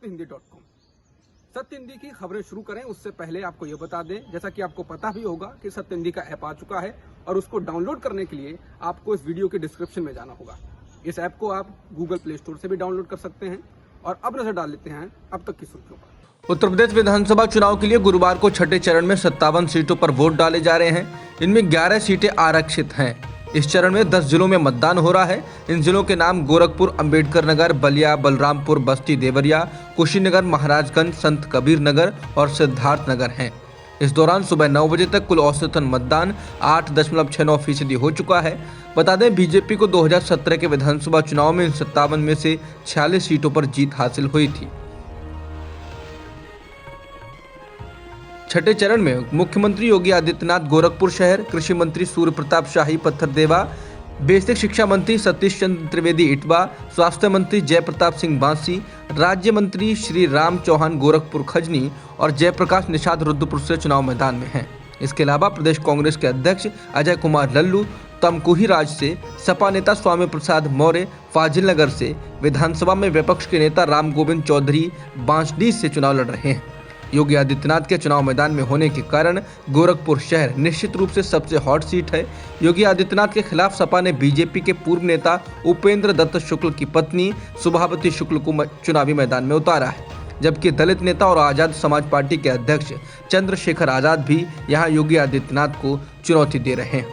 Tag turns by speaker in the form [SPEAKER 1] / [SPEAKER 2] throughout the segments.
[SPEAKER 1] सत्यहिंदी.com। सत्य हिंदी की खबरें शुरू करें उससे पहले आपको यह बता दें, जैसा कि आपको पता भी होगा कि सत्य हिंदी का ऐप आ चुका है और उसको डाउनलोड करने के लिए आपको इस वीडियो के डिस्क्रिप्शन में जाना होगा। इस ऐप को आप गूगल प्ले स्टोर से भी डाउनलोड कर सकते हैं। और अब नजर डाल लेते हैं अब तक की सुर्खियों पर।
[SPEAKER 2] उत्तर प्रदेश विधानसभा चुनाव के लिए गुरुवार को छठे चरण में 57 सीटों पर वोट डाले जा रहे हैं। इनमें 11 सीटें आरक्षित हैं। इस चरण में 10 जिलों में मतदान हो रहा है। इन जिलों के नाम गोरखपुर, अंबेडकर नगर, बलिया, बलरामपुर, बस्ती, देवरिया, कुशीनगर, महाराजगंज, संत कबीर नगर और सिद्धार्थ नगर हैं। इस दौरान सुबह 9 बजे तक कुल औसतन मतदान 8.69% हो चुका है। बता दें, बीजेपी को 2017 के विधानसभा चुनाव में इन 57 में से 46 सीटों पर जीत हासिल हुई थी। छठे चरण में मुख्यमंत्री योगी आदित्यनाथ गोरखपुर शहर, कृषि मंत्री सूर्य प्रताप शाही पत्थरदेवा, बेसिक शिक्षा मंत्री सतीश चंद्र त्रिवेदी इटवा, स्वास्थ्य मंत्री जय प्रताप सिंह बांसी, राज्य मंत्री श्री राम चौहान गोरखपुर खजनी और जयप्रकाश निषाद रुद्रपुर से चुनाव मैदान में हैं। इसके अलावा प्रदेश कांग्रेस के अध्यक्ष अजय कुमार लल्लू तमकुही राज से, सपा नेता स्वामी प्रसाद मौर्य फाजिल नगर से, विधानसभा में विपक्ष के नेता राम गोविंद चौधरी बांसडीह से चुनाव लड़ रहे हैं। योगी आदित्यनाथ के चुनाव मैदान में होने के कारण गोरखपुर शहर निश्चित रूप से सबसे हॉट सीट है। योगी आदित्यनाथ के खिलाफ सपा ने बीजेपी के पूर्व नेता उपेंद्र दत्त शुक्ल की पत्नी सुभावती शुक्ल को चुनावी मैदान में उतारा है, जबकि दलित नेता और आजाद समाज पार्टी के अध्यक्ष चंद्रशेखर आजाद भी यहां योगी आदित्यनाथ को चुनौती दे रहे हैं।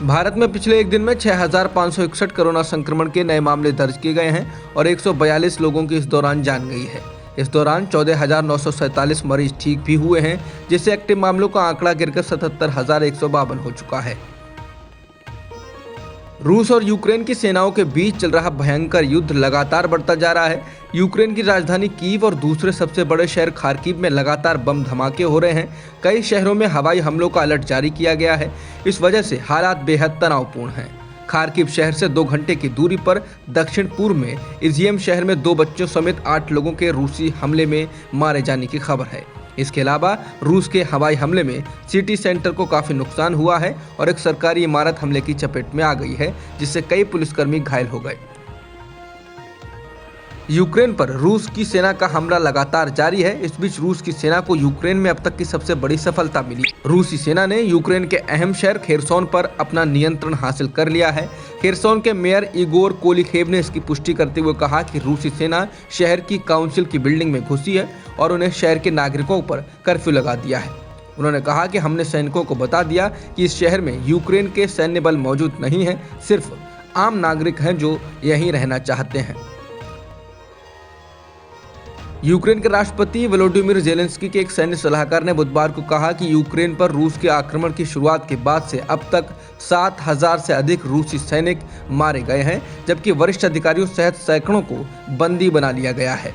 [SPEAKER 2] भारत में पिछले एक दिन में 6,561 कोरोना संक्रमण के नए मामले दर्ज किए गए हैं और 142 लोगों की इस दौरान जान गई है। इस दौरान 14,947 मरीज ठीक भी हुए हैं, जिससे एक्टिव मामलों का आंकड़ा गिरकर 77,152 हो चुका है। रूस और यूक्रेन की सेनाओं के बीच चल रहा भयंकर युद्ध लगातार बढ़ता जा रहा है। यूक्रेन की राजधानी कीव और दूसरे सबसे बड़े शहर खार्किव में लगातार बम धमाके हो रहे हैं। कई शहरों में हवाई हमलों का अलर्ट जारी किया गया है। इस वजह से हालात बेहद तनावपूर्ण हैं। खार्किव शहर से 2 घंटे की दूरी पर दक्षिण पूर्व में इज़ियम शहर में 2 बच्चों समेत 8 लोगों के रूसी हमले में मारे जाने की खबर है। इसके अलावा रूस के हवाई हमले में सिटी सेंटर को काफी नुकसान हुआ है और एक सरकारी इमारत हमले की चपेट में आ गई है, जिससे कई पुलिसकर्मी घायल हो गए। यूक्रेन पर रूस की सेना का हमला लगातार जारी है। इस बीच रूस की सेना को यूक्रेन में अब तक की सबसे बड़ी सफलता मिली। रूसी सेना ने यूक्रेन के अहम शहर खेरसोन पर अपना नियंत्रण हासिल कर लिया है। खेरसोन के मेयर इगोर कोलिखेव ने इसकी पुष्टि करते हुए कहा कि रूसी सेना शहर की काउंसिल की बिल्डिंग में घुसी है और उन्हें शहर के नागरिकों पर कर्फ्यू लगा दिया है। उन्होंने कहा कि हमने सैनिकों को बता दिया कि इस शहर में यूक्रेन के सैन्य बल मौजूद नहीं है, सिर्फ आम नागरिक हैं जो यहीं रहना चाहते हैं। यूक्रेन के राष्ट्रपति वोलोडिमिर ज़ेलेंस्की के एक सैन्य सलाहकार ने बुधवार को कहा कि यूक्रेन पर रूस के आक्रमण की शुरुआत के बाद से अब तक 7,000 से अधिक रूसी सैनिक मारे गए हैं, जबकि वरिष्ठ अधिकारियों सहित सैकड़ों को बंदी बना लिया गया है।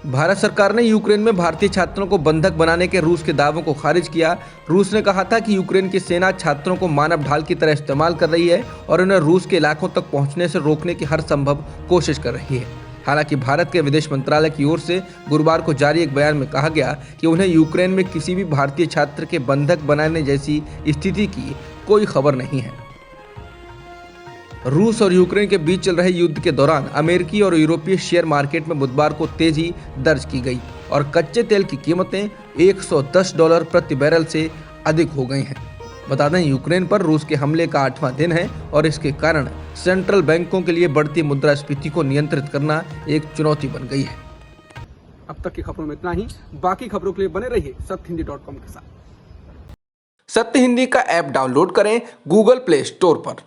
[SPEAKER 2] भारत सरकार ने यूक्रेन में भारतीय छात्रों को बंधक बनाने के रूस के दावों को खारिज किया। रूस ने कहा था कि यूक्रेन की सेना छात्रों को मानव ढाल की तरह इस्तेमाल कर रही है और उन्हें रूस के इलाकों तक पहुंचने से रोकने की हर संभव कोशिश कर रही है। हालांकि भारत के विदेश मंत्रालय की ओर से गुरुवार को जारी एक बयान में कहा गया कि उन्हें यूक्रेन में किसी भी भारतीय छात्र के बंधक बनाने जैसी स्थिति की कोई खबर नहीं है। रूस और यूक्रेन के बीच चल रहे युद्ध के दौरान अमेरिकी और यूरोपीय शेयर मार्केट में बुधवार को तेजी दर्ज की गई और कच्चे तेल की कीमतें $110 प्रति बैरल से अधिक हो गई हैं। बता दें, यूक्रेन पर रूस के हमले का 8वां दिन है और इसके कारण सेंट्रल बैंकों के लिए बढ़ती मुद्रास्फीति को नियंत्रित करना एक चुनौती बन गई है।
[SPEAKER 1] अब तक की खबरों में इतना ही। बाकी खबरों के लिए बने रहिए सत्यहिंदी.com के साथ।
[SPEAKER 2] सत्य हिंदी का ऐप डाउनलोड करें गूगल प्ले स्टोर पर।